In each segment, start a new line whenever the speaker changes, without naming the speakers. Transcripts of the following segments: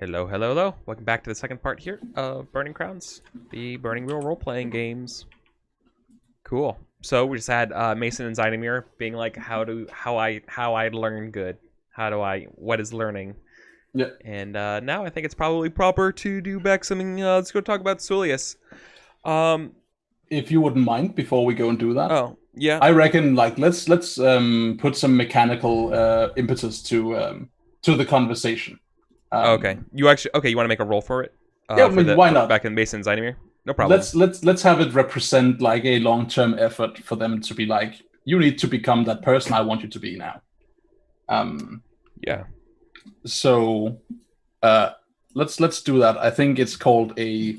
Hello, hello, hello. Welcome back to the second part here of Burning Crowns, the Burning Wheel role-playing games. Cool. So we just had Mason and Zynomir being like, how I learn good. What is learning?
Yeah.
And now I think it's probably proper to do back something. Let's go talk about Sulius.
If you wouldn't mind, before we go and do that,
Oh yeah.
I reckon let's put some mechanical impetus to the conversation.
Okay. You want to make a roll for it?
Yeah, I mean, why not?
Back in Mason and Zynomir? No problem.
Let's have it represent like a long-term effort for them to be like, you need to become that person I want you to be now.
Yeah.
So let's do that. I think it's called a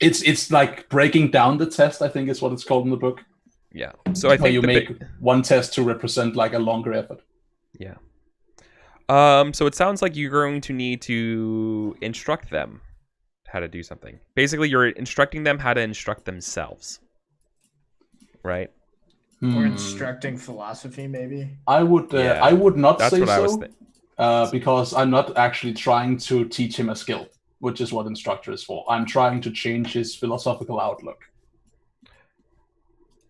it's like breaking down the test, I think is what it's called in the book.
Yeah. So I think
you make one test to represent like a longer effort.
Yeah. So it sounds like you're going to need to instruct them how to do something. Basically, you're instructing them how to instruct themselves. Right?
Or instructing philosophy, maybe.
I would not
That's
say
what I was
so, because I'm not actually trying to teach him a skill, which is what instructor is for. I'm trying to change his philosophical outlook.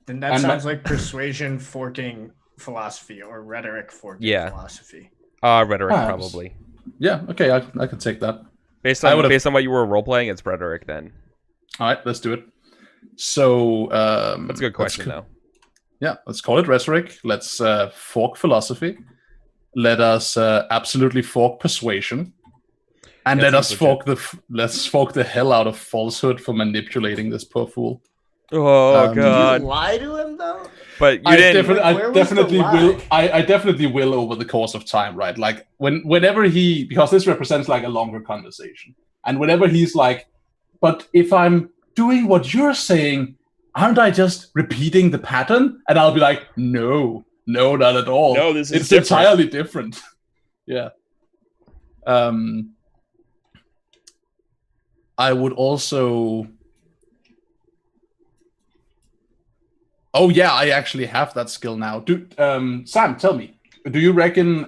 Then that sounds like persuasion forking philosophy or rhetoric forking philosophy.
Rhetoric,
Perhaps.
probably.
Yeah, okay, I can take that.
Based on what you were role-playing, it's rhetoric then.
All right, let's do it. So...
that's a good question, though.
Yeah, let's call it rhetoric. Let's fork philosophy. Let us absolutely fork persuasion. And let's fork the hell out of falsehood for manipulating this poor fool.
Oh god!
Did you lie to him though?
But you didn't.
I definitely will over the course of time, right? Like whenever because this represents like a longer conversation, and whenever he's like, "But if I'm doing what you're saying, aren't I just repeating the pattern?" And I'll be like, "No, not at all.
No, it's
entirely different." Yeah. I would also. Oh yeah, I actually have that skill now. Sam, tell me, do you reckon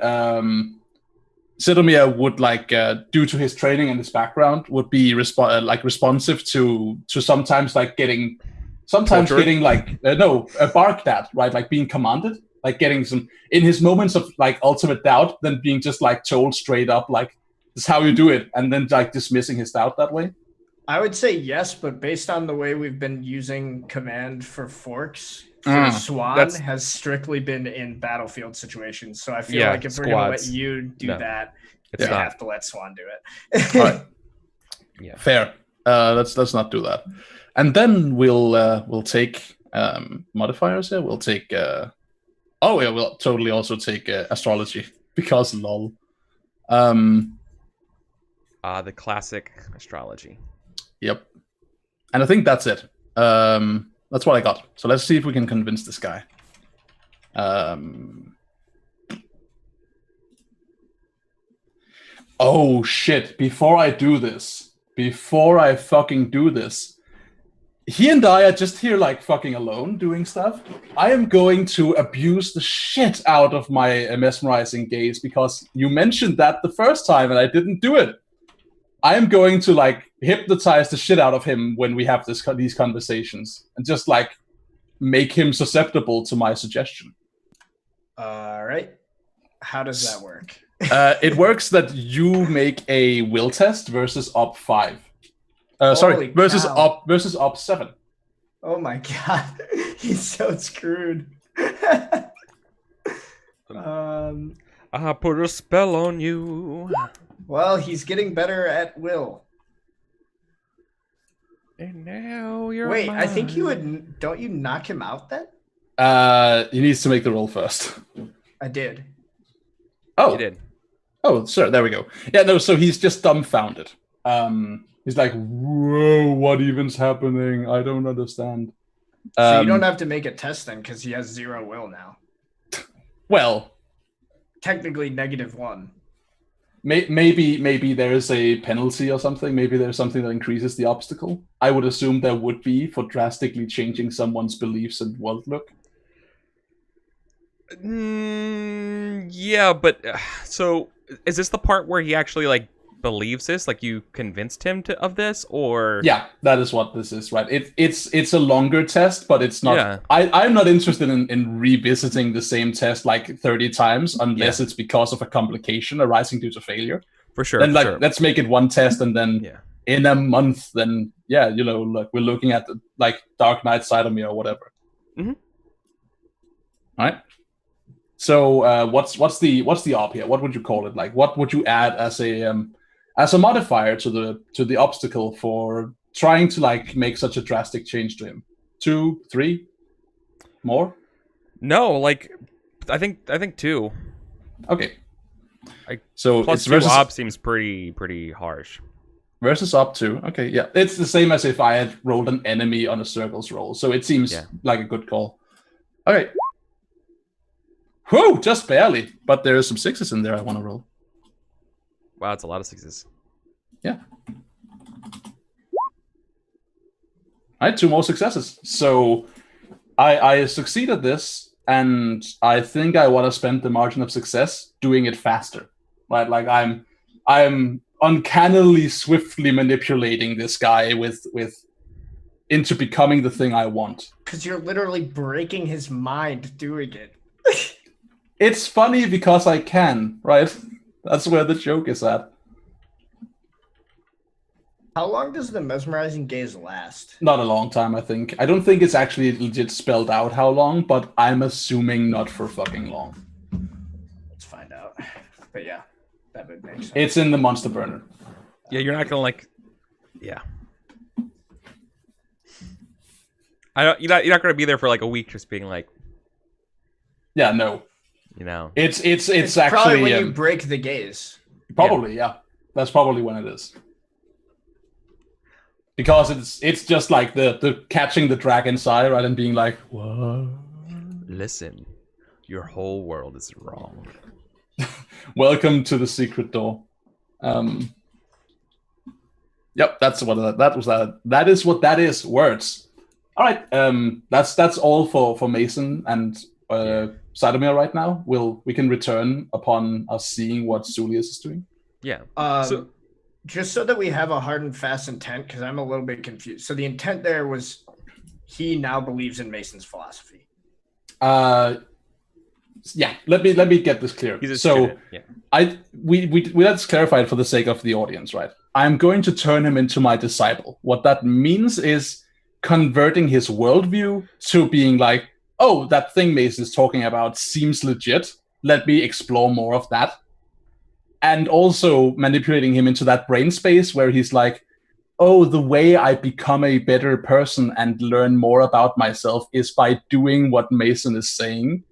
Sidomir would like, due to his training and his background, would be responsive to sometimes like getting like barked at, right? Like being commanded, like getting some in his moments of like ultimate doubt, then being just like told straight up like this is how you do it, and then like dismissing his doubt that way.
I would say yes, but based on the way we've been using command for forks, for Swan has strictly been in battlefield situations. So I feel like if we're going to let you do that, you have to let Swan do it.
All right. Yeah. Fair. Let's not do that. And then we'll take modifiers here. We'll take we'll totally also take astrology because lol.
The classic astrology.
Yep. And I think that's it. That's what I got. So let's see if we can convince this guy. Oh shit, before I fucking do this, he and I are just here like fucking alone doing stuff. I am going to abuse the shit out of my mesmerizing gaze because you mentioned that the first time and I didn't do it. I am going to like hypnotize the shit out of him when we have these conversations and just like make him susceptible to my suggestion.
All right. How does that work?
It works that you make a will test versus op 5. Versus op 7.
Oh my god. He's so screwed.
I put a spell on you.
Well, he's getting better at will.
And now you're
Wait,
mine.
I think you would... Don't you knock him out then?
He needs to make the roll first.
I did.
Oh.
You did.
Oh, sure, there we go. Yeah, no, so he's just dumbfounded. He's like, whoa, what even's happening? I don't understand.
So you don't have to make a test then, because he has 0 will now.
Well...
Technically -1.
Maybe there is a penalty or something. Maybe there's something that increases the obstacle. I would assume there would be for drastically changing someone's beliefs and world look.
Yeah, but so is this the part where he actually like believes this? Like you convinced him of this, or
yeah, that is what this is, right? It's a longer test, but it's not.
Yeah.
I'm not interested in revisiting the same test like 30 times unless it's because of a complication arising due to failure.
For sure.
Then let's make it one test, and then in a month, then like we're looking at the, like Dark Knight Side of Me or whatever.
Mm-hmm.
All right. So what's the op here? What would you call it? Like what would you add as a modifier to the obstacle for trying to like make such a drastic change to him? 2, 3, more?
No, like I think 2.
Okay.
So plus it's versus 2 op seems pretty harsh.
Versus op 2. Okay, yeah. It's the same as if I had rolled an enemy on a circles roll. So it seems like a good call. Okay. Whew, just barely. But there are some 6s in there I want to roll.
Wow, it's a lot of 6s.
Yeah. I had 2 more successes. So I succeeded this, and I think I want to spend the margin of success doing it faster. Right? Like I'm uncannily swiftly manipulating this guy with into becoming the thing I want.
Because you're literally breaking his mind doing it.
It's funny because I can, right? That's where the joke is at.
How long does the mesmerizing gaze last?
Not a long time, I think. I don't think it's actually legit spelled out how long, but I'm assuming not for fucking long.
Let's find out. But yeah, that would make sense.
It's in the monster burner.
Yeah, you're not gonna like. Yeah. You're not gonna be there for like a week just being like.
Yeah, no.
You know.
It's
actually probably when you break the gaze.
Probably, yeah. That's probably when it is. Because it's just like the catching the dragon's eye, right, and being like, what?
Listen, your whole world is wrong.
Welcome to the secret door. Yep, that's what that was. That is what that is. Words. All right. That's all for Mason and Sidomir right now. We can return upon us seeing what Zulius is doing.
Yeah.
So just so that we have a hard and fast intent, because I'm a little bit confused. So the intent there was he now believes in Mason's philosophy.
Yeah. Let me get this clear. So let's clarify it for the sake of the audience, right? I'm going to turn him into my disciple. What that means is converting his worldview to being like, oh, that thing Mason is talking about seems legit. Let me explore more of that. And also manipulating him into that brain space where he's like, oh, the way I become a better person and learn more about myself is by doing what Mason is saying,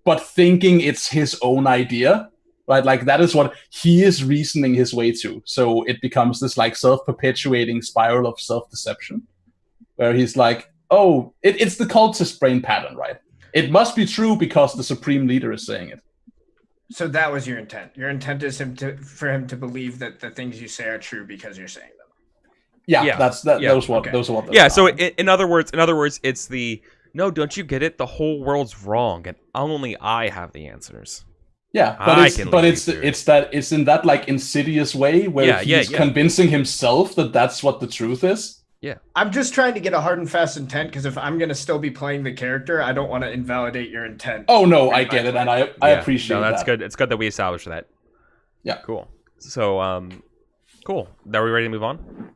but thinking it's his own idea, right? Like that is what he is reasoning his way to. So it becomes this like self-perpetuating spiral of self-deception where he's like, oh, it's the cultist brain pattern, right? It must be true because the supreme leader is saying it.
So that was your intent. Your intent is for him to believe that the things you say are true because you're saying them.
Yeah. Those are what.
Yeah. So in other words, it's the no. Don't you get it? The whole world's wrong, and only I have the answers.
Yeah, but it's in that like insidious way where he's convincing himself that that's what the truth is.
Yeah.
I'm just trying to get a hard and fast intent because if I'm going to still be playing the character, I don't want to invalidate your intent.
Oh, no, I get it, and I appreciate that.
No, that's good. It's good that we established that.
Yeah.
Cool. So, cool. Are we ready to move on?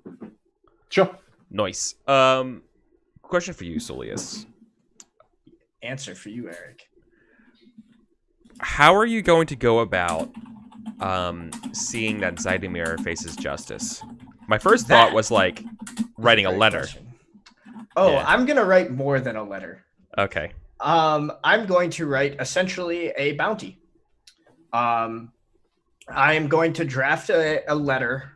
Sure.
Nice. Question for you, Zulius.
Answer for you, Eric.
How are you going to go about seeing that Zydomir faces justice? My first thought was like writing a letter.
Question. Oh, yeah. I'm going to write more than a letter.
Okay.
I'm going to write essentially a bounty. I am going to draft a letter.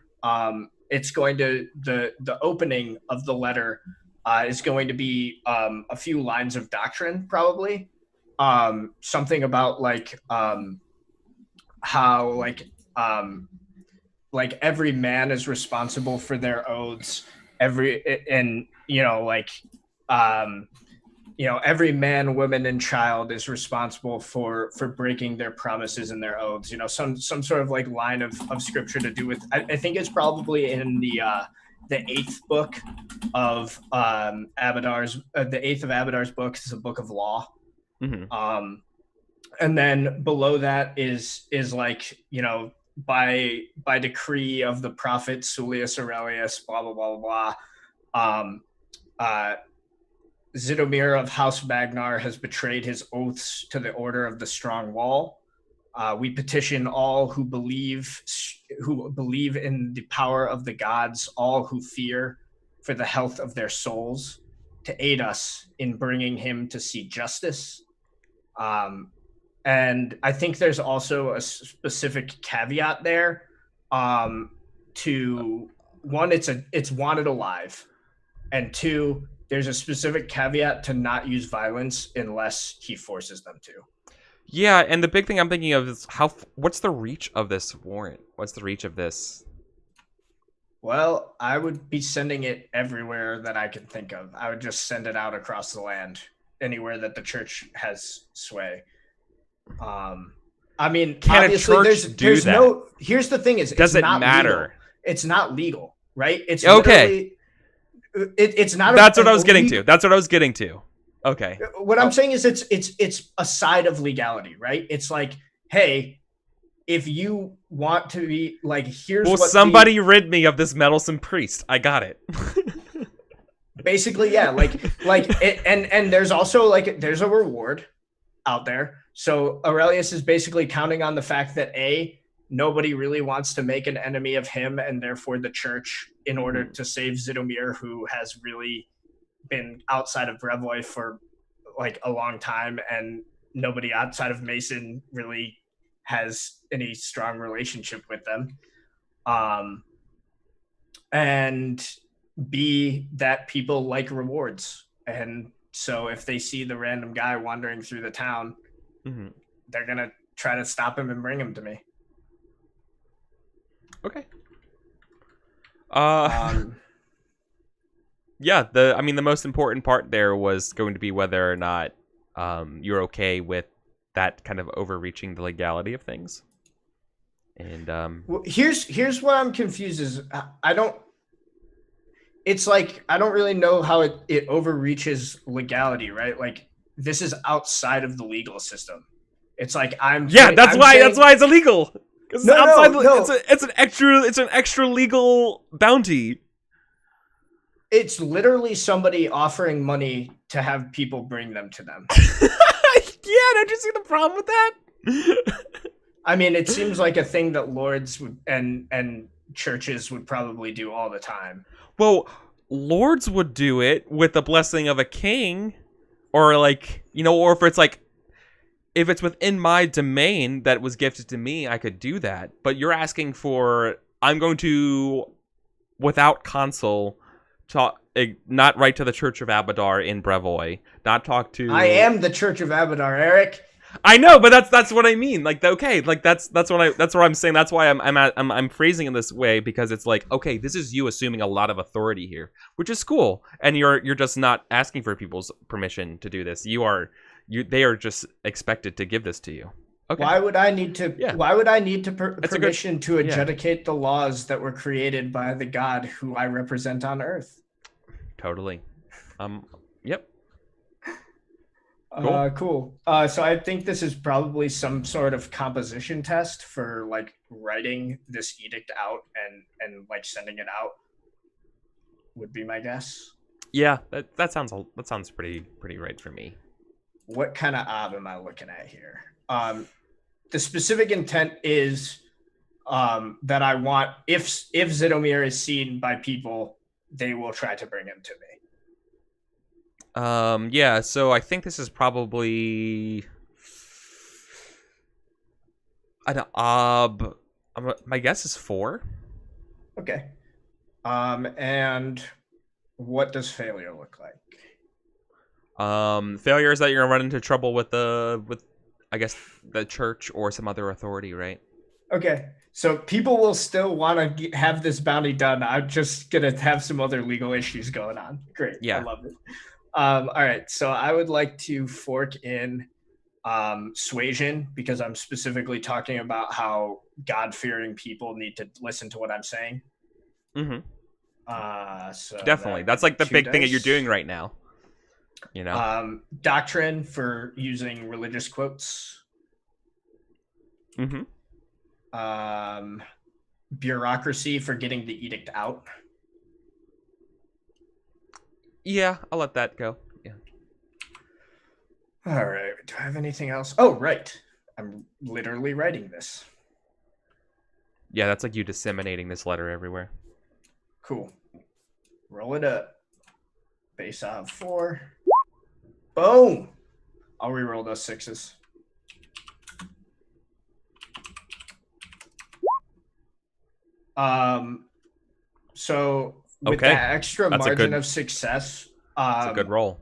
It's going to the opening of the letter is going to be a few lines of doctrine, probably. Something about like how like every man is responsible for their oaths. every man, woman, and child is responsible for breaking their promises and their oaths. Some sort of like line of scripture to do with. I think it's probably in the 8th book of Abadar's. The 8th of Abadar's book is a book of law.
Mm-hmm.
And then below that is like by decree of the prophet Sulius Aurelius, blah blah blah blah blah. Zidomir of House Magnar has betrayed his oaths to the Order of the Strong Wall. We petition all who believe in the power of the gods, all who fear for the health of their souls, to aid us in bringing him to see justice. And I think there's also a specific caveat there. To one, it's wanted alive, and 2, there's a specific caveat to not use violence unless he forces them to.
Yeah, and the big thing I'm thinking of is what's the reach of this warrant? What's the reach of this?
Well, I would be sending it everywhere that I can think of. I would just send it out across the land, anywhere that the church has sway. I mean,
can
obviously,
a church
there's
that?
No. Here's the thing:
does it matter?
Legal. It's not legal, right? It's
okay.
It's not.
That's what I was getting to. That's what I was getting to. Okay.
What I'm saying is, it's a side of legality, right? It's like, hey, if you want to be like, here's
well,
what
somebody rid me of this meddlesome priest. I got it.
Basically, yeah, and there's also there's a reward out there. So Aurelius is basically counting on the fact that nobody really wants to make an enemy of him and therefore the church in order to save Zidomir, who has really been outside of Brevoy for a long time, and nobody outside of Mason really has any strong relationship with them. And B, that people like rewards. And so if they see the random guy wandering through the town, they're going to try to stop him and bring him to me.
Okay. Yeah, the most important part there was going to be whether or not you're okay with that kind of overreaching the legality of things. And
well, here's what I'm confused is I don't really know how it overreaches legality, right? Like, this is outside of the legal system. It's like
that's why it's illegal. It's It's an extra legal bounty.
It's literally somebody offering money to have people bring them to them.
Yeah, don't you see the problem with that?
I mean, it seems like a thing that lords and churches would probably do all the time.
Well, lords would do it with the blessing of a king, or or if it's if it's within my domain that was gifted to me, I could do that. But you're asking for, I'm going to, without consul, not write to the Church of Abadar in Brevoy, not talk to.
I am the Church of Abadar, Eric.
I know, but that's what I mean. That's what I'm saying. That's why I'm phrasing it this way, because it's okay, this is you assuming a lot of authority here, which is cool, and you're just not asking for people's permission to do this. They are just expected to give this to you. Okay.
Why would I need to? Yeah. Why would I need to permission to adjudicate the laws that were created by the God who I represent on Earth?
Totally. Yep.
Cool. So I think this is probably some sort of composition test for writing this edict out and sending it out. Would be my guess.
Yeah, that sounds pretty right for me.
What kind of ob am I looking at here? The specific intent is that I want, if Zidomir is seen by people, they will try to bring him to me.
Yeah, so I think this is probably an ob. My guess is 4.
Okay. And what does failure look like?
Failure is that you're gonna run into trouble with I guess the church or some other authority, right?
Okay, so people will still want to have this bounty done. I'm just gonna have some other legal issues going on. Great, yeah, I love it. All right, so I would like to fork in suasion, because I'm specifically talking about how God-fearing people need to listen to what I'm saying. So
definitely, that's like the big thing that you're doing right now. You
know, doctrine for using religious quotes. Bureaucracy for getting the edict out.
Yeah, I'll let that go. Yeah.
All right. Do I have anything else? Oh, right. I'm literally writing this.
Yeah, that's like you disseminating this letter everywhere.
Cool. Roll it up. Base out of 4. Boom. I'll re-roll those 6s. So with that extra margin of success,
that's a good roll.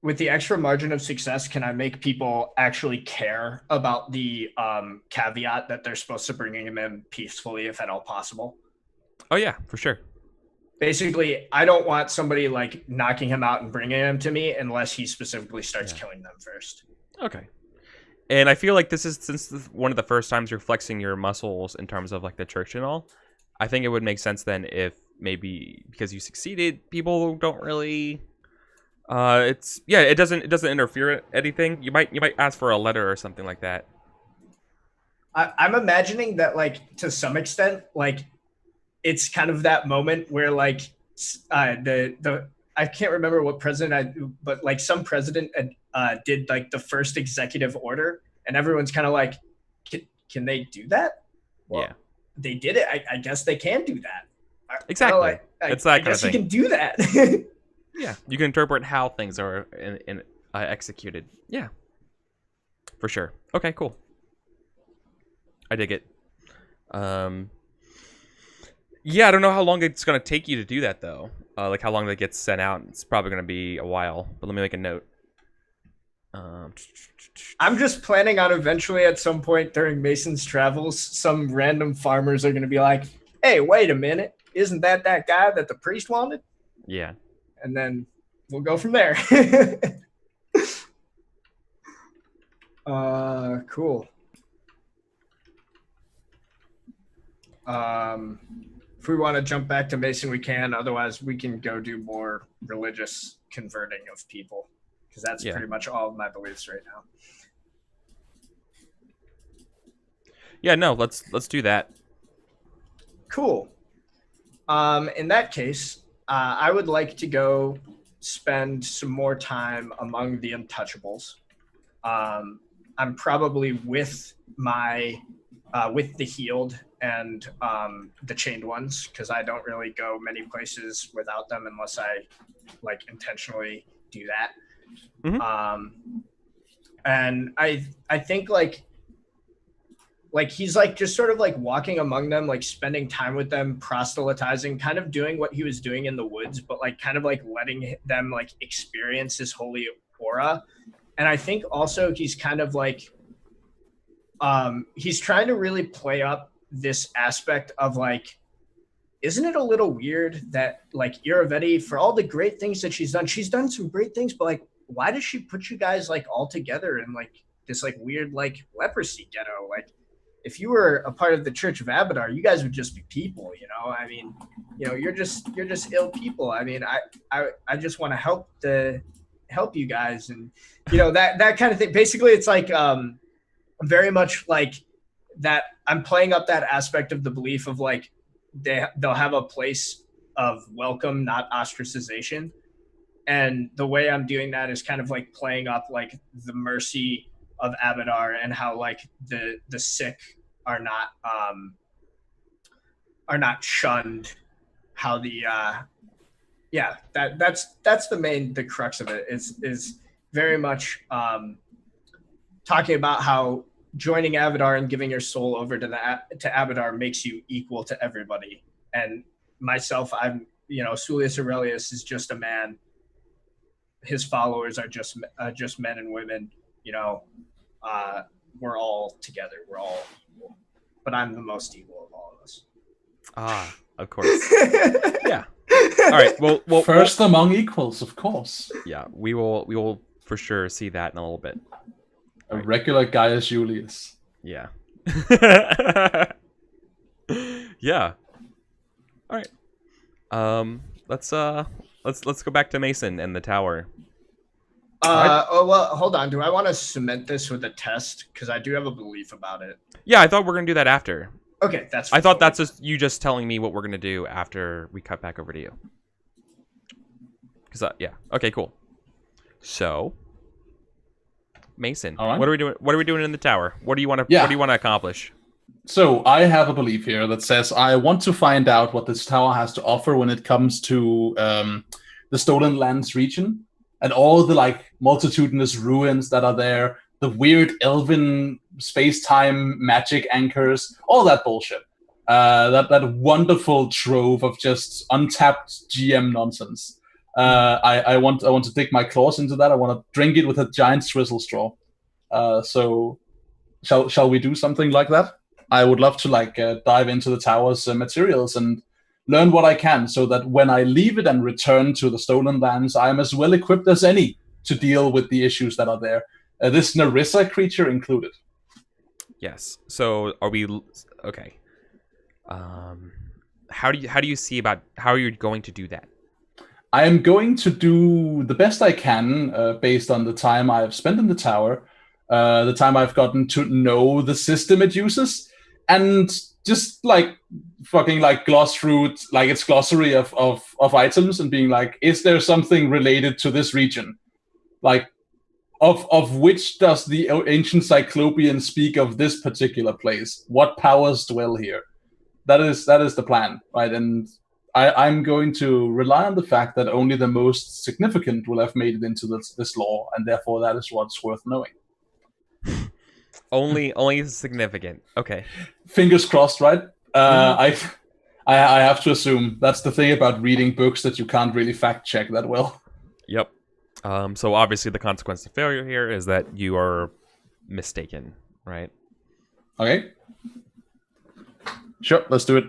With the extra margin of success, can I make people actually care about the caveat that they're supposed to bring him in peacefully, if at all possible?
Oh yeah, for sure.
Basically, I don't want somebody like knocking him out and bringing him to me unless he specifically starts killing them first.
Okay. And I feel like this is, since one of the first times you're flexing your muscles in terms of like the church and all, I think it would make sense then if maybe because you succeeded, people don't really it doesn't interfere with anything. You might ask for a letter or something like that.
I'm imagining that, like, to some extent, like, it's kind of that moment where, like, the I can't remember what president but like some president did like the first executive order, and everyone's kind of like, can they do that? Well, yeah, they did it. I guess they can do that.
Exactly. It's that kind of thing. I
guess you can do that.
Yeah, you can interpret how things are executed. Yeah, for sure. Okay, cool. I dig it. Yeah, I don't know how long it's gonna take you to do that though. Like how long that gets sent out. It's probably gonna be a while. But let me make a note.
I'm just planning on eventually at some point during Mason's travels, some random farmers are gonna be like, "Hey, wait a minute! Isn't that guy that the priest wanted?"
Yeah.
And then we'll go from there. Cool. If we want to jump back to Mason, we can. Otherwise, we can go do more religious converting of people, because that's pretty much all of my beliefs right now.
Yeah, no, let's do that.
Cool. In that case, I would like to go spend some more time among the untouchables. I'm probably with the healed and the chained ones, because I don't really go many places without them unless I like intentionally do that. Mm-hmm. And I think like he's like just sort of like walking among them, like spending time with them, proselytizing, kind of doing what he was doing in the woods, but like kind of like letting them like experience his holy aura. And I think also he's kind of like he's trying to really play up this aspect of like, isn't it a little weird that like EricVulgaris, for all the great things that she's done some great things, but like, why does she put you guys like all together in like this like weird like leprosy ghetto? Like, if you were a part of the Church of Abadar, you guys would just be people, you know? I mean, you know, you're just ill people. I mean, I just want to help you guys, and you know, that kind of thing. Basically, it's like very much like that. I'm playing up that aspect of the belief of like they'll have a place of welcome, not ostracization. And the way I'm doing that is kind of like playing up like the mercy of Abadar, and how like the sick are not shunned, how the that's the crux of it, is very much talking about how joining Abadar and giving your soul over to Abadar makes you equal to everybody. And myself, I'm, you know, Sulius Aurelius is just a man. His followers are just men and women, you know. We're all together. We're all equal. But I'm the most equal of all of us.
Ah, of course. Yeah. All right. Well,
first among equals, of course.
Yeah, we will for sure see that in a little bit.
A regular Gaius Julius.
Yeah. Yeah. All right. Let's go back to Mason and the tower.
Oh well, hold on. Do I want to cement this with a test? Because I do have a belief about it.
Yeah, I thought we were gonna do that after.
Okay, that's.
I thought that's just you just telling me what we're gonna do after we cut back over to you. Because yeah, okay, cool. So, Mason,
right.
what are we doing? What are we doing in the tower? What do you want to?
Yeah.
What do you want to accomplish?
So I have a belief here that says I want to find out what this tower has to offer when it comes to the Stolen Lands region and all the like multitudinous ruins that are there, the weird elven space-time magic anchors, all that bullshit. That wonderful trove of just untapped GM nonsense. I want to dig my claws into that. I want to drink it with a giant swizzle straw. So shall we do something like that? I would love to dive into the tower's materials and learn what I can, so that when I leave it and return to the Stolen Lands, I am as well equipped as any to deal with the issues that are there. This Narissa creature included.
Yes. So are we okay? How do you see about how you're going to do that?
I am going to do the best I can based on the time I have spent in the tower, the time I've gotten to know the system it uses, and just fucking gloss through its glossary of items and being like, is there something related to this region? Of which does the ancient Cyclopean speak of this particular place? What powers dwell here? That is the plan, right? And I'm going to rely on the fact that only the most significant will have made it into this lore, and therefore that is what's worth knowing.
Only significant. Okay.
Fingers crossed, right? I have to assume that's the thing about reading books, that you can't really fact check that well.
Yep. So obviously the consequence of failure here is that you are mistaken, right?
Okay. Sure, let's do it.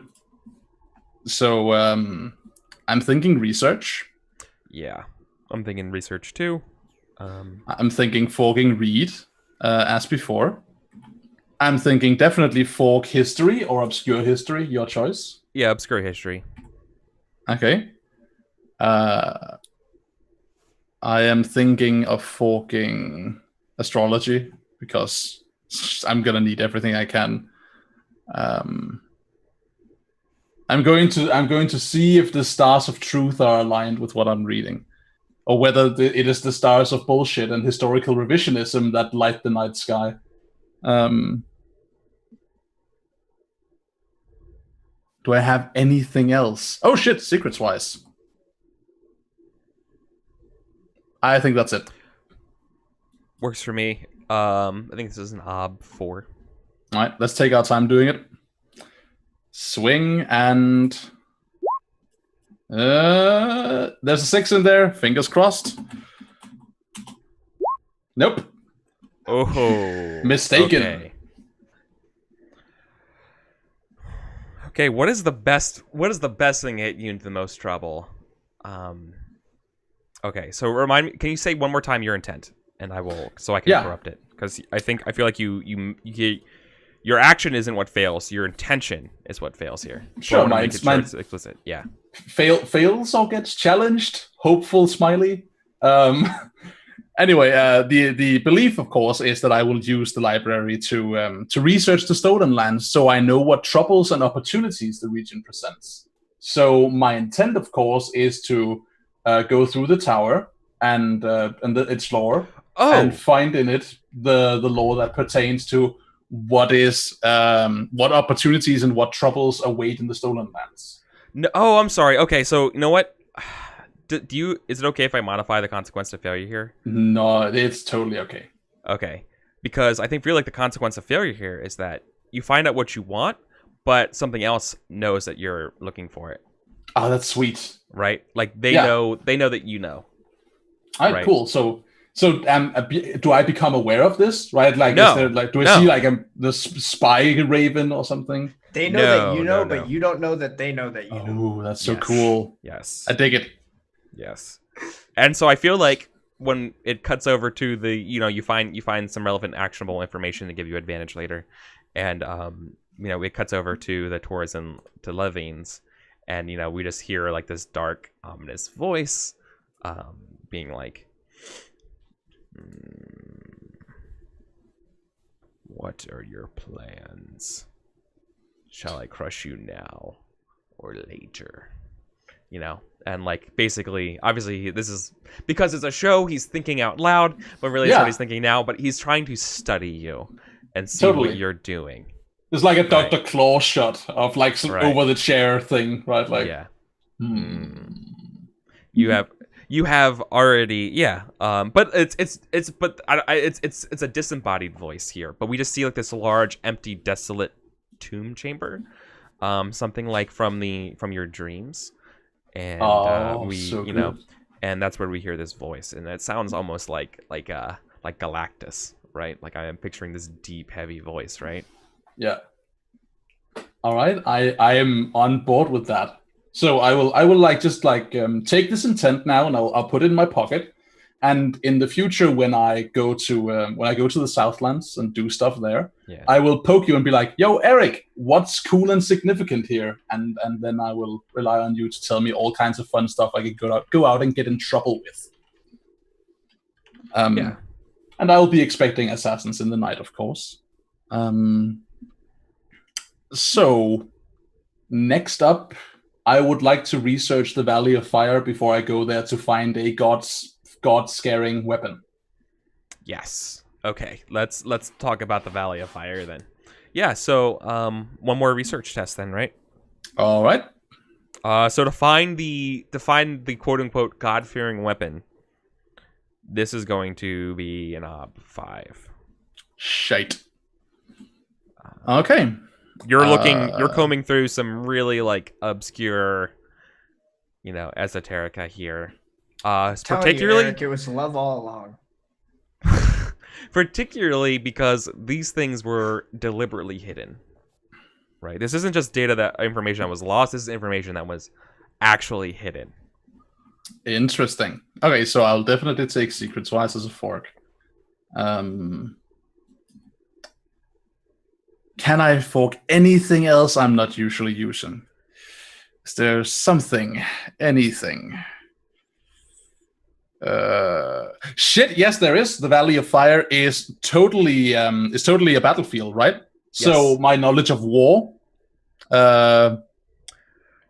So I'm thinking research.
Yeah, I'm thinking research too.
I'm thinking forking read, as before. I'm thinking definitely fork history or obscure history, your choice.
Yeah, obscure history.
Okay. I am thinking of forking astrology because I'm gonna need everything I can. I'm going to see if the stars of truth are aligned with what I'm reading, or whether it is the stars of bullshit and historical revisionism that light the night sky. Do I have anything else? Oh shit, secrets wise. I think that's it.
Works for me. I think this is an OB 4.
All right, let's take our time doing it. Swing and there's a 6 in there. Fingers crossed. Nope.
Oh,
mistaken.
Okay, what is the best thing to get you into the most trouble? Okay, so remind me, can you say one more time your intent, and I will, so I can interrupt it, because I feel like you your action isn't what fails, your intention is what fails here.
Sure,
make it sure it's explicit. Yeah.
Fails or gets challenged. Hopeful smiley. Anyway, the belief, of course, is that I will use the library to research the Stolen Lands, so I know what troubles and opportunities the region presents. So my intent, of course, is to go through the tower and its lore, and find in it the lore that pertains to what opportunities and what troubles await in the Stolen Lands.
No, oh, I'm sorry. Okay, so you know what? Is it okay if I modify the consequence of failure here?
No, it's totally okay.
Okay, because I feel like the consequence of failure here is that you find out what you want, but something else knows that you're looking for it.
Oh, that's sweet.
Right? Like they know that you know.
All right, cool. So So do I become aware of this? Right? Like,
no,
is there, like, do I see like the spy raven or something?
They know that you know, but you don't know that they know that you know.
Oh, that's so cool.
Yes.
I dig it.
Yes. And so I feel like when it cuts over to the, you find some relevant actionable information to give you advantage later. And, it cuts over to the tourism to Levine's. And, we just hear like this dark, ominous voice being like, what are your plans? Shall I crush you now or later? And like basically, obviously, this is because it's a show. He's thinking out loud, but really, it's what he's thinking now. But he's trying to study you and see what you're doing.
It's like a Dr. Claw shot of like some over the chair thing, right? Like,
yeah. You have already, but it's a disembodied voice here. But we just see like this large, empty, desolate tomb chamber, something like from your dreams. And and that's where we hear this voice, and it sounds almost like Galactus, right? Like I am picturing this deep, heavy voice, right?
Yeah. All right, I am on board with that. So I will like just like take this intent now, and I'll put it in my pocket. And in the future, when I go to the Southlands and do stuff there, I will poke you and be like, "Yo, Eric, what's cool and significant here?" And then I will rely on you to tell me all kinds of fun stuff I could go out and get in trouble with. And I will be expecting assassins in the night, of course. So next up, I would like to research the Valley of Fire before I go there to find a God-scaring weapon.
Yes. Okay. Let's talk about the Valley of Fire then. Yeah. So one more research test then, right?
All right.
So to find the quote unquote God-fearing weapon, this is going to be an Ob 5.
Shite. Okay.
You're combing through some really like obscure, esoterica here. Particularly,
you, Eric, it was love all along.
Particularly because these things were deliberately hidden. Right? This isn't just information that was lost. This is information that was actually hidden.
Interesting. Okay, so I'll definitely take Secrets Wise as a fork. Can I fork anything else I'm not usually using? Is there something, anything? Shit, yes, there is. The Valley of Fire is totally a battlefield, right? Yes. So my knowledge of war.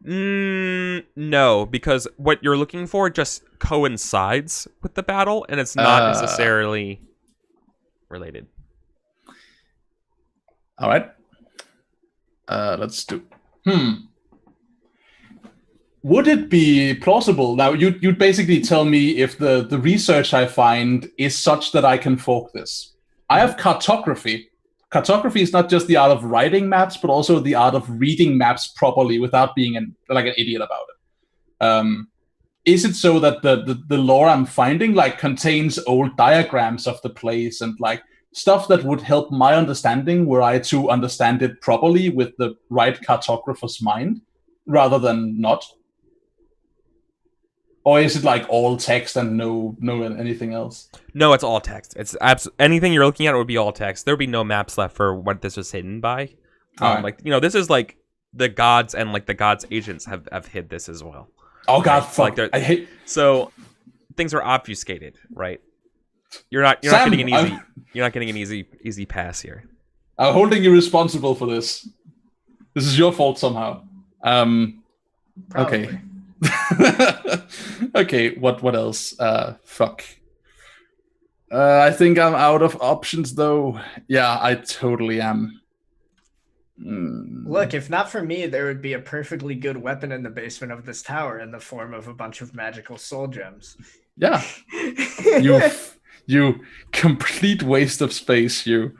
No, because what you're looking for just coincides with the battle, and it's not necessarily related.
All right. Let's do. Would it be plausible? Now, you'd basically tell me if the research I find is such that I can fork this. I have cartography. Cartography is not just the art of writing maps, but also the art of reading maps properly without being an idiot about it. Is it so that the lore I'm finding like contains old diagrams of the place and like stuff that would help my understanding were I to understand it properly with the right cartographer's mind rather than not? Or is it like all text and no anything else?
No, it's all text. It's anything you're looking at would be all text. There'd be no maps left for what this was hidden by. Right. Like this is like the gods and like the gods' agents have hid this as well.
Oh God, fuck!
Like I hate. So things are obfuscated, right? You're not getting an easy pass here.
I'm holding you responsible for this. This is your fault somehow. Okay. Okay, what else? Fuck. I think I'm out of options though. Yeah, I totally am.
Look, if not for me, there would be a perfectly good weapon in the basement of this tower in the form of a bunch of magical soul gems.
Yeah. You complete waste of space, you.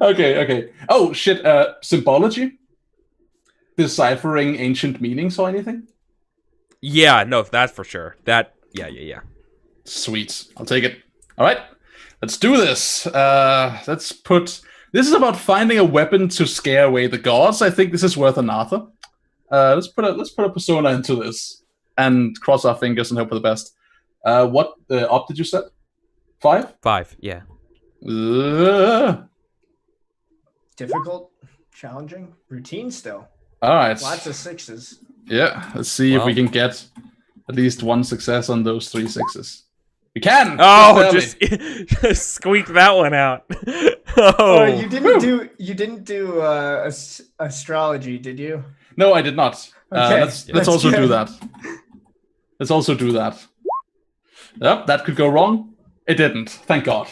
Okay. Oh, shit. Symbology? Deciphering ancient meanings or anything?
Yeah, no, that's for sure. Yeah.
Sweet. I'll take it. All right. Let's do this. Let's put... This is about finding a weapon to scare away the gods. I think this is worth an Arthur. Let's put a persona into this and cross our fingers and hope for the best. What op did you set? 5?
5, yeah.
Difficult, challenging, routine still.
All right.
Lots of 6s.
Yeah, let's see if we can get at least one success on those 3 6s. We can!
Oh, just squeak that one out.
Oh, you didn't do astrology, did you?
No, I did not.
Okay.
Let's also do that. Let's also do that. Yep, that could go wrong. It didn't. Thank God.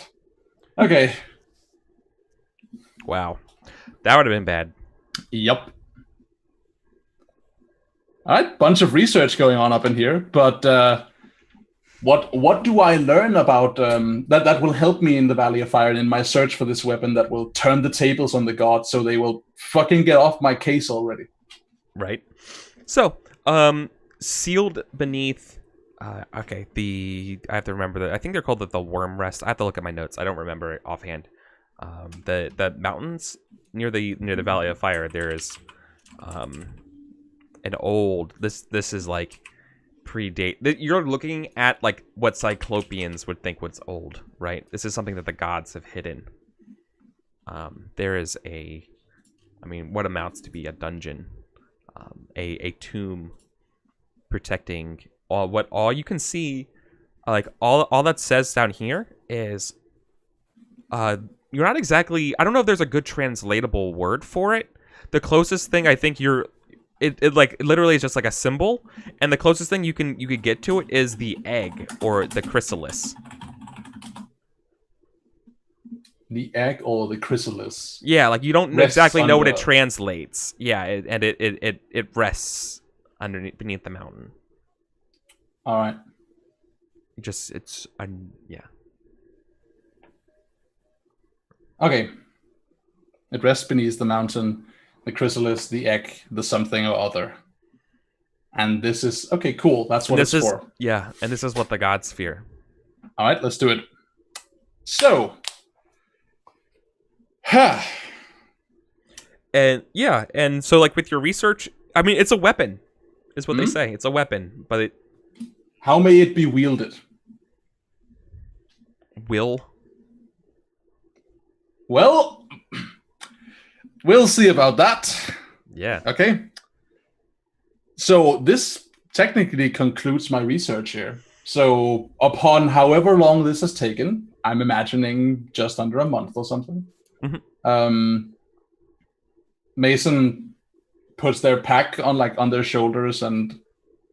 Okay.
Wow. That would have been bad.
Yep. All right, bunch of research going on up in here, but what do I learn about that will help me in the Valley of Fire and in my search for this weapon that will turn the tables on the gods so they will fucking get off my case already?
Right. So, sealed beneath. Okay, I have to remember that. I think they're called the Worm Rest. I have to look at my notes. I don't remember it offhand. The mountains near the Valley of Fire. There is an old. This is like predate. You're looking at like what Cyclopeans would think was old, right? This is something that the gods have hidden. There is what amounts to be a dungeon, a tomb protecting all you can see. Like all that says down here is, you're not exactly. I don't know if there's a good translatable word for it. The closest thing I think it like literally is just like a symbol, and the closest thing you could get to it is the egg or the chrysalis.
The egg or the chrysalis.
Yeah, like you don't exactly know what it translates. Yeah, and it rests beneath the mountain.
All right.
Yeah.
Okay. It rests beneath the mountain. The chrysalis, the egg, the something or other. And this is... Okay, cool. That's what it's for.
Yeah, and this is what the gods fear.
All right, let's do it. So...
and so like with your research... I mean, it's a weapon, is what they say. It's a weapon, but it...
How may it be wielded? Well, we'll see about that.
Yeah.
Okay. So this technically concludes my research here. So upon however long this has taken, I'm imagining just under a month or something. Mm-hmm. Mason puts their pack on their shoulders and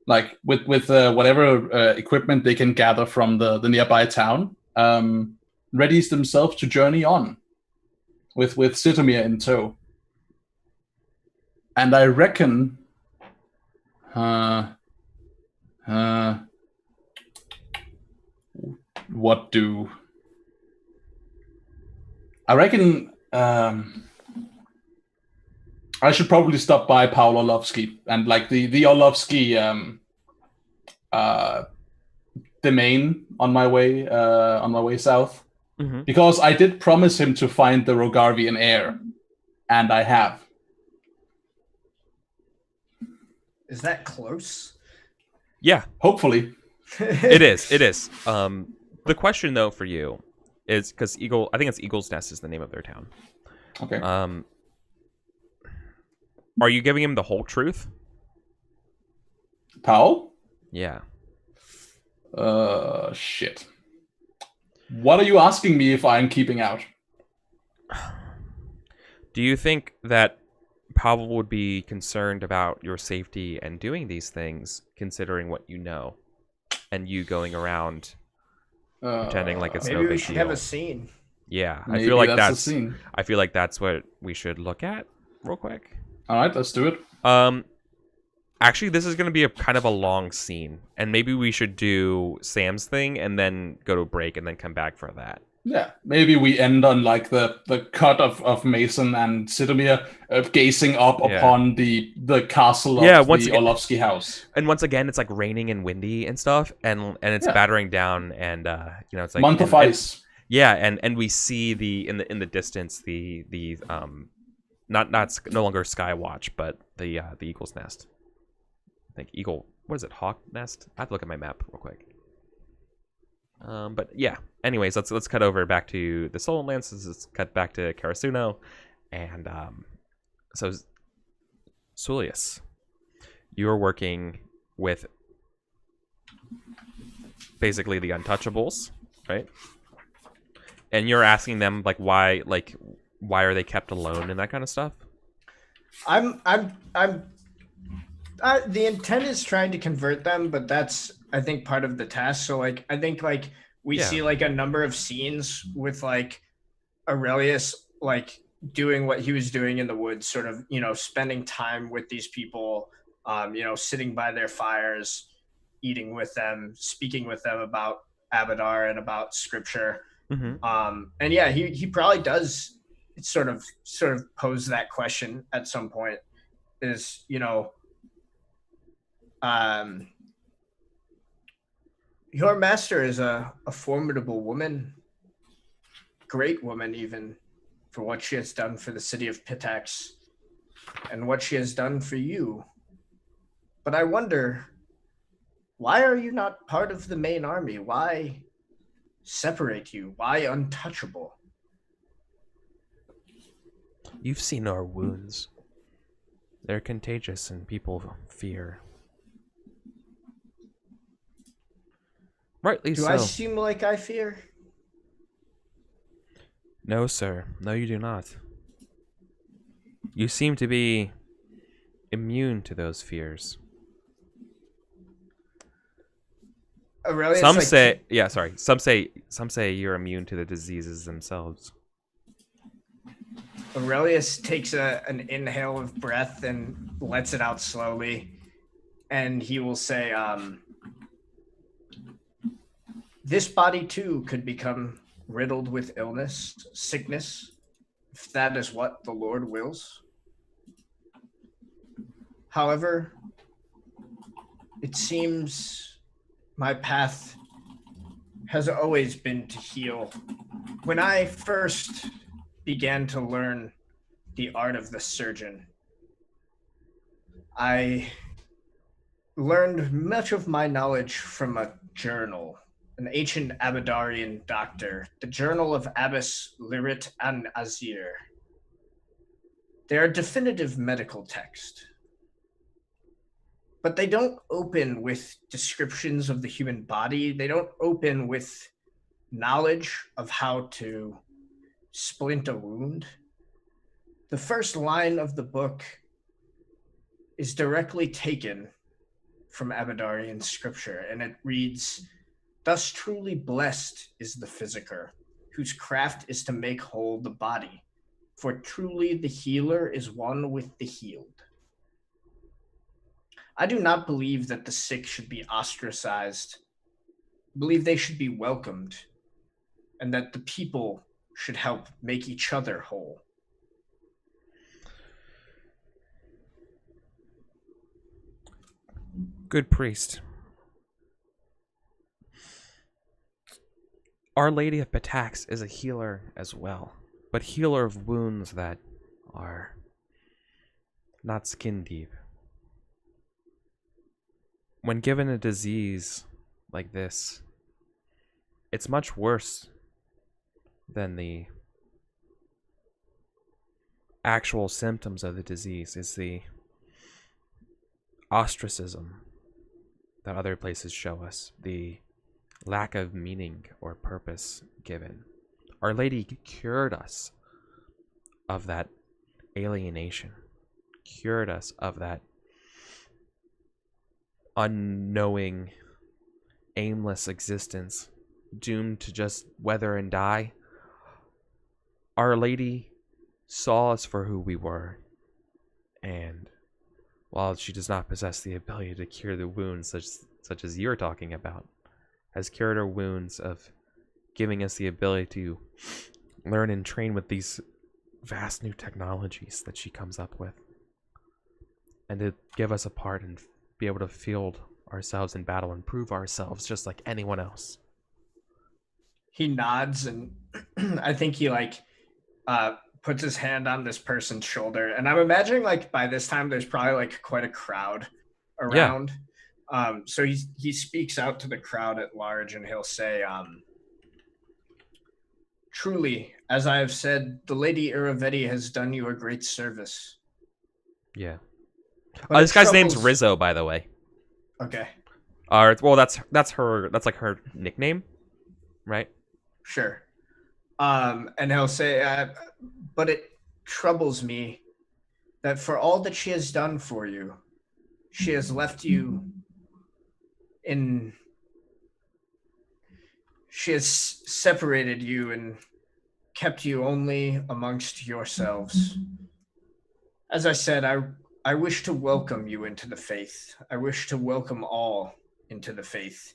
like with whatever equipment they can gather from the nearby town, readies themselves to journey on with Sitomir in tow. And I reckon I reckon I should probably stop by Paul Orlovsky and like the Orlovsky domain on my way south, because I did promise him to find the Rogarvian heir, and I have.
Is that close?
Yeah,
hopefully.
It is. The question though for you is because I think it's Eagle's Nest is the name of their town.
Okay.
Are you giving him the whole truth?
Powell?
Yeah.
Shit. What are you asking me if I'm keeping out?
Do you think that Powell would be concerned about your safety and doing these things, considering what you know, and you going around pretending like it's no big deal?
Maybe we should have a scene.
Yeah,
Maybe
I feel like
that's the scene.
I feel like that's what we should look at real quick.
All right, let's do it.
Actually, this is going to be a kind of a long scene, and maybe we should do Sam's thing and then go to a break and then come back for that.
Yeah, maybe we end on like the cut of Mason and Sidomir gazing up upon the castle of the Orlovsky house.
And once again, it's like raining and windy and stuff, and it's battering down, and it's like
month of ice.
And we see in the distance the not no longer sky watch, but the eagle's nest. I think eagle. What is it? Hawk nest? I have to look at my map real quick. But yeah. Anyways, let's cut over back to the Stolen Lances. Let's cut back to Karasuno, and so Sulius, you are working with basically the Untouchables, right? And you're asking them why are they kept alone and that kind of stuff.
The intent is trying to convert them, but that's I think part of the task. So I think we see a number of scenes with Aurelius doing what he was doing in the woods, sort of, spending time with these people, sitting by their fires, eating with them, speaking with them about Abadar and about scripture.
Mm-hmm.
And yeah, he probably does sort of pose that question at some point is, your master is a formidable woman, great woman even, for what she has done for the city of Pitax and what she has done for you. But I wonder, why are you not part of the main army? Why separate you? Why untouchable?
You've seen our wounds. They're contagious and people fear. Rightly so.
Do I seem like I fear?
No, sir. No, you do not. You seem to be immune to those fears.
Aurelius,
some say you're immune to the diseases themselves.
Aurelius takes an inhale of breath and lets it out slowly, and he will say, this body too could become riddled with illness, sickness, if that is what the Lord wills. However, it seems my path has always been to heal. When I first began to learn the art of the surgeon, I learned much of my knowledge from a journal, an ancient Abadarian doctor, the Journal of Abbas Lirit an Azir. They're a definitive medical text, but they don't open with descriptions of the human body. They don't open with knowledge of how to splint a wound. The first line of the book is directly taken from Abadarian scripture, and it reads, "Thus truly blessed is the physiker, whose craft is to make whole the body, for truly the healer is one with the healed." I do not believe that the sick should be ostracized. I believe they should be welcomed, and that the people should help make each other whole.
Good priest. Our Lady of Pitax is a healer as well, but healer of wounds that are not skin deep. When given a disease like this, it's much worse than the actual symptoms of the disease. It's the ostracism that other places show us, the lack of meaning or purpose given. Our Lady cured us of that alienation, cured us of that unknowing, aimless existence, doomed to just weather and die. Our Lady saw us for who we were, and while she does not possess the ability to cure the wounds such as you're talking about, has cured our wounds of giving us the ability to learn and train with these vast new technologies that she comes up with, and to give us a part and be able to field ourselves in battle and prove ourselves just like anyone else.
He nods, and I think he puts his hand on this person's shoulder, and I'm imagining by this time there's probably quite a crowd around. Yeah. So he speaks out to the crowd at large, and he'll say, "Truly, as I have said, the Lady Iravetti has done you a great service."
Yeah. This guy's name's Rizzo, by the way.
Okay.
Well, that's her. That's her nickname, right?
Sure. And he'll say, "But it troubles me that for all that she has done for you, she has left you in. She has separated you and kept you only amongst yourselves. As I said, I wish to welcome you into the faith. I wish to welcome all into the faith.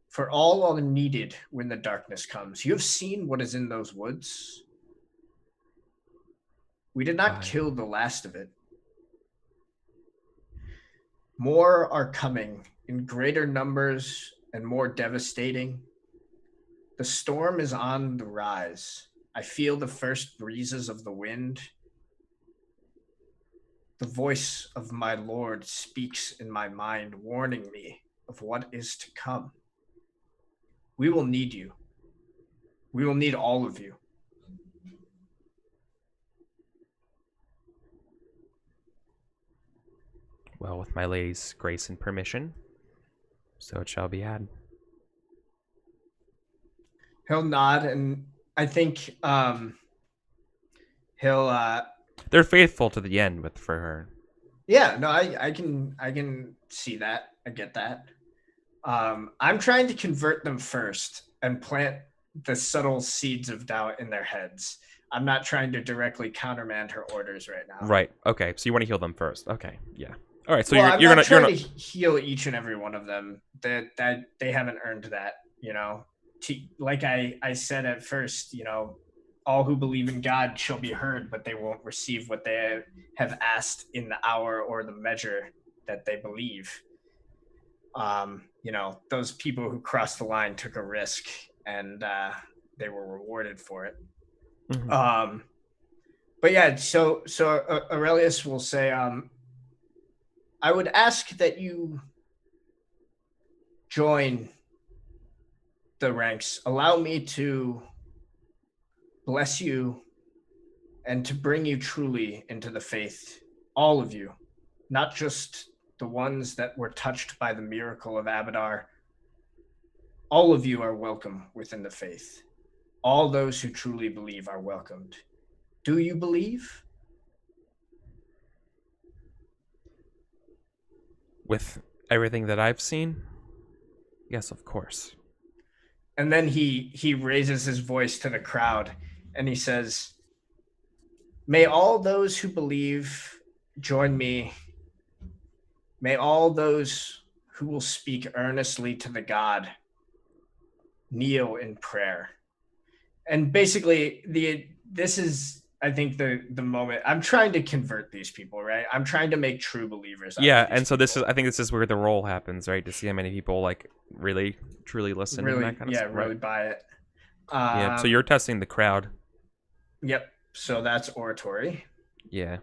For all are needed when the darkness comes. You have seen what is in those woods. We did not kill the last of it. More are coming in greater numbers and more devastating. The storm is on the rise. I feel the first breezes of the wind. The voice of my Lord speaks in my mind, warning me of what is to come. We will need you. We will need all of you."
Well, with my lady's grace and permission, so it shall be had.
He'll nod, and I think he'll...
They're faithful to the end for her.
Yeah, no, I can see that. I get that. I'm trying to convert them first and plant the subtle seeds of doubt in their heads. I'm not trying to directly countermand her orders right now.
Right. Okay. So you want to heal them first. Okay. Yeah. All right. So
you're gonna to heal each and every one of them. That they haven't earned that. Like I said at first, all who believe in God shall be heard, but they won't receive what they have asked in the hour or the measure that they believe. Those people who crossed the line took a risk, and they were rewarded for it. Mm-hmm. But yeah, so Aurelius will say, I would ask that you join the ranks. Allow me to bless you and to bring you truly into the faith. All of you, not just the ones that were touched by the miracle of Abadar. All of you are welcome within the faith. All those who truly believe are welcomed. Do you believe?
With everything that I've seen? Yes, of course.
And then he raises his voice to the crowd and he says, "May all those who believe join me. May all those who will speak earnestly to the God kneel in prayer." And basically, this is, I think, the moment. I'm trying to convert these people, right? I'm trying to make true believers.
Yeah, and so I think this is where the roll happens, right? To see how many people really, truly listen.
Really,
and that kind of stuff,
really buy it.
Yeah. So you're testing the crowd.
Yep. So that's oratory.
Yeah.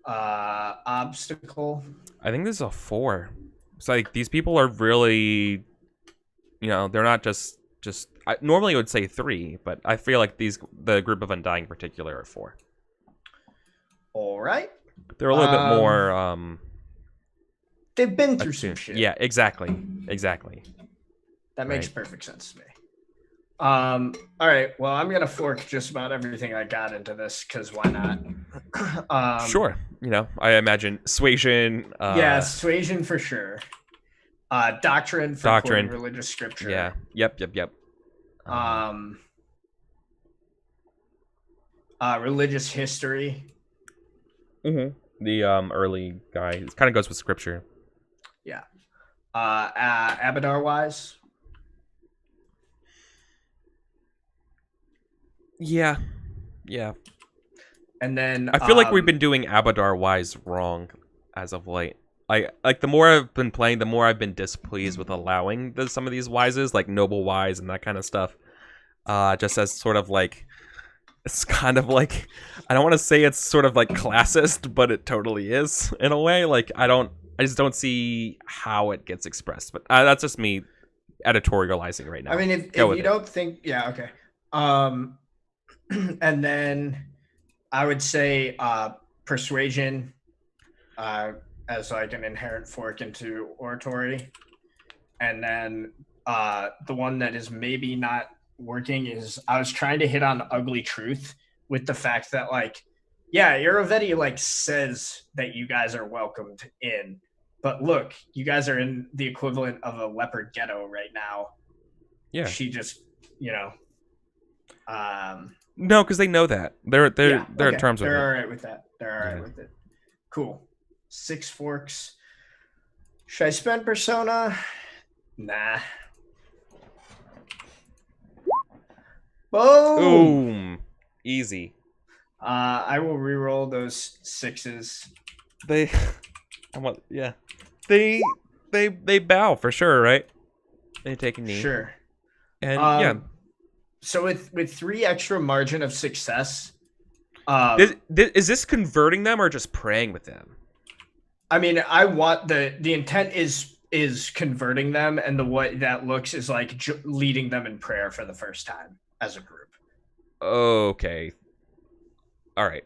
Obstacle.
I think this is a 4. So these people are really, they're not just. Normally I would say 3, but I feel like the group of Undying in particular are 4.
All right.
They're a little bit more.
They've been through some shit.
Yeah, exactly.
That makes perfect sense to me. All right. Well, I'm gonna fork just about everything I got into this because why not?
Sure. I imagine suasion.
Yeah, suasion for sure. Doctrine for quoting religious scripture.
Yeah. Yep.
Religious history.
Mm-hmm. The early guy. It kind of goes with scripture.
Yeah. Abadar wise.
Yeah. Yeah.
And then
I feel like we've been doing Abadar wise wrong as of late. Like the more I've been playing, the more I've been displeased with allowing some of these wises, like noble wise and that kind of stuff. Just as sort of like, it's kind of like, I don't want to say it's sort of like classist, but it totally is in a way. Like I just don't see how it gets expressed. But that's just me editorializing right now.
I mean, if you don't think, yeah, okay. And then I would say persuasion as like an inherent fork into oratory. And then the one that is maybe not working is I was trying to hit on ugly truth with the fact that like, yeah, EricVulgaris like says that you guys are welcomed in, but look, you guys are in the equivalent of a leopard ghetto right now.
Yeah.
She just, you know,
no, because they know that they're
okay.
in terms of it.
They're all right with that. They're all right with it. Cool. 6 forks. Should I spend persona? Nah.
Boom. Easy.
I will re-roll those 6s.
They bow for sure, right? They take a knee.
Sure.
And yeah.
So with 3 extra margin of success,
is this converting them or just praying with them?
I mean, I want the intent is converting them, and the way that looks is like leading them in prayer for the first time as a group.
Okay. All right.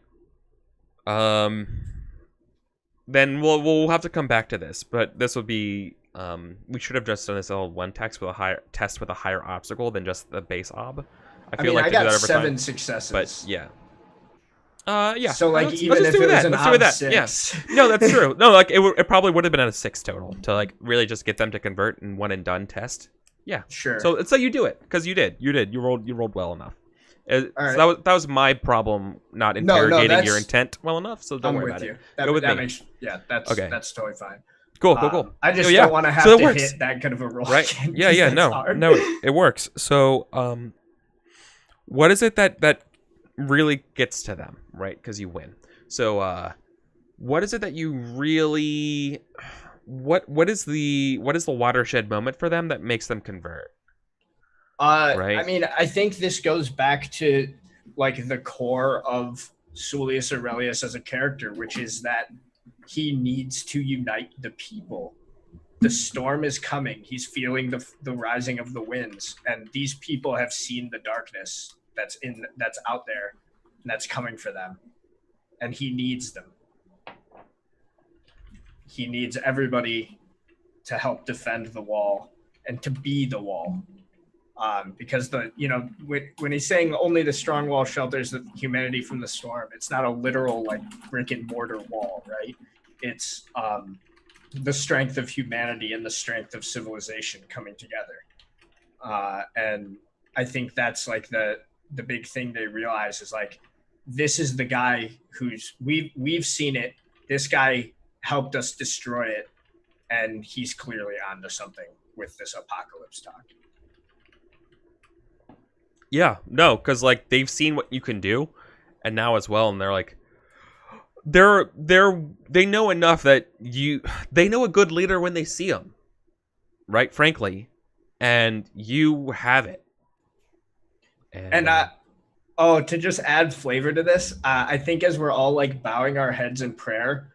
Then we'll have to come back to this, but this would be we should have just done this L1 text with a higher obstacle than just the base ob.
I mean, like I got 7 successes,
but yeah. Yeah.
So like even if it was an ob 6,
yeah. No, that's true. No, like it probably would have been at a 6 total to like really just get them to convert in one and done test. Yeah.
Sure.
So you do it because you did. You rolled well enough. So that was my problem, not interrogating your intent well enough. So don't worry about it. Go with me.
That's totally fine.
Cool.
I just don't want to have to hit that kind of a roll.
Right? Yeah. No, it works. So, what is it that really gets to them, right? Because you win. So, what is it that you really? What is the watershed moment for them that makes them convert? Right.
I mean, I think this goes back to like the core of Sulius Aurelius as a character, which is that he needs to unite the people. The storm is coming. He's feeling the rising of the winds, and these people have seen the darkness that's out there, and that's coming for them, and he needs them. He needs everybody to help defend the wall and to be the wall. Because when he's saying only the strong wall shelters the humanity from the storm, it's not a literal like brick and mortar wall, right? It's the strength of humanity and the strength of civilization coming together. And I think that's like the big thing they realize is like, this is the guy we've seen it. This guy helped us destroy it, and he's clearly onto something with this apocalypse talk.
Yeah, no, because like they've seen what you can do, and now as well, and they're like, they know enough that they know a good leader when they see him, right? Frankly, and you have it.
And to just add flavor to this, I think as we're all like bowing our heads in prayer,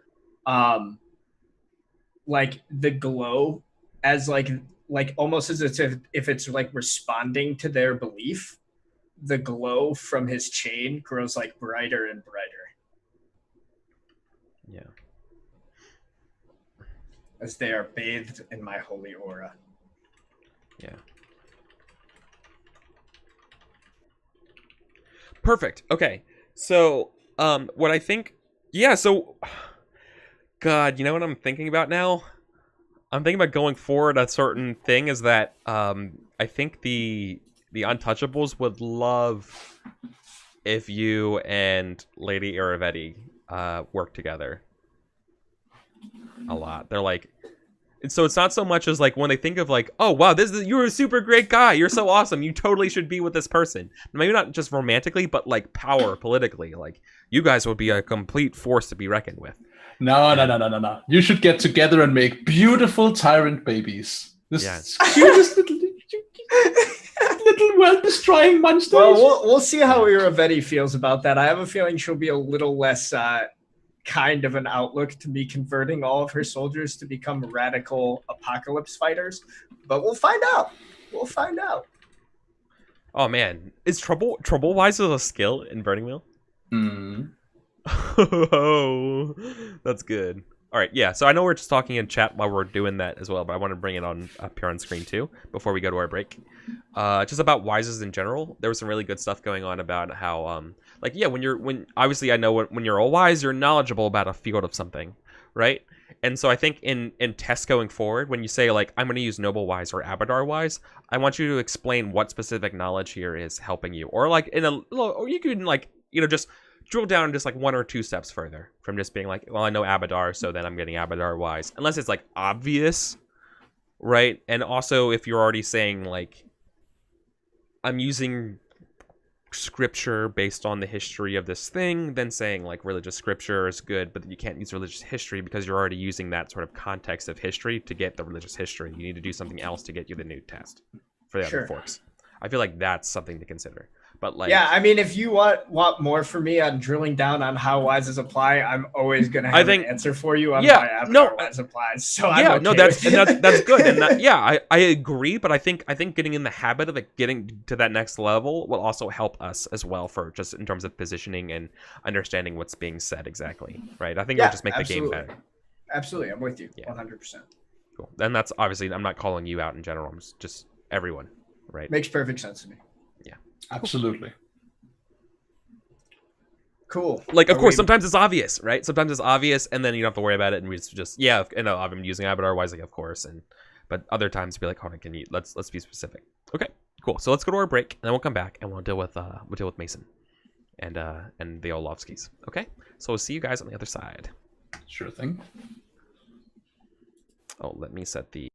like the glow as like almost as if it's like responding to their belief, the glow from his chain grows like brighter and brighter.
Yeah.
As they are bathed in my holy aura.
Yeah. Perfect. Okay. So, what I think, so, God, you know what I'm thinking about now? I'm thinking about going forward. A certain thing is that, I think the Untouchables would love if you and Lady EricVulgaris work together a lot. They're like, so it's not so much as like when they think of like, oh wow, you're a super great guy, you're so awesome, you totally should be with this person. Maybe not just romantically, but like power politically. Like you guys would be a complete force to be reckoned with.
No. You should get together and make beautiful tyrant babies. This cutest little world-destroying monsters.
Well, we'll see how Iravetti feels about that. I have a feeling she'll be a little less kind of an outlook to me converting all of her soldiers to become radical apocalypse fighters. But we'll find out. We'll find out.
Oh man, is trouble wise a skill in Burning Wheel? Oh, that's good. All right, yeah. So I know we're just talking in chat while we're doing that as well, but I want to bring it on up here on screen too before we go to our break. Just about wises in general. There was some really good stuff going on about how, like, yeah, when obviously I know when you're all wise, you're knowledgeable about a field of something, right? And so I think in tests going forward, when you say like I'm going to use Noble Wise or Abadar Wise, I want you to explain what specific knowledge here is helping you, or like or you can like just drill down just like 1 or 2 steps further from just being like, well, I know Abadar, so then I'm getting Abadar Wise, unless it's like obvious, right? And also if you're already saying like I'm using scripture based on the history of this thing, then saying like religious scripture is good, but you can't use religious history because you're already using that sort of context of history to get the religious history. You need to do something else to get you the new test for the other forks. I feel like that's something to consider. But like,
yeah, I mean, if you want more from me on drilling down on how wises apply, I'm always gonna have an answer for you on why Abadar Wise applies. So
yeah, that's good, and I agree. But I think getting in the habit of it, getting to that next level will also help us as well for just in terms of positioning and understanding what's being said exactly, right? I think it'll just make the game better.
Absolutely, I'm with you, 100%.
Cool. And that's obviously I'm not calling you out in general. I'm just everyone, right?
Makes perfect sense to me.
Absolutely.
Cool.
Like, of course, sometimes it's obvious, right? Sometimes it's obvious, and then you don't have to worry about it, and we just I've been using Abadar wisely, of course, but other times be like, hold on, let's be specific. Okay, cool. So let's go to our break, and then we'll come back and we'll deal with Mason and the Olovskis. Okay, so we'll see you guys on the other side.
Sure thing.
Oh, let me set the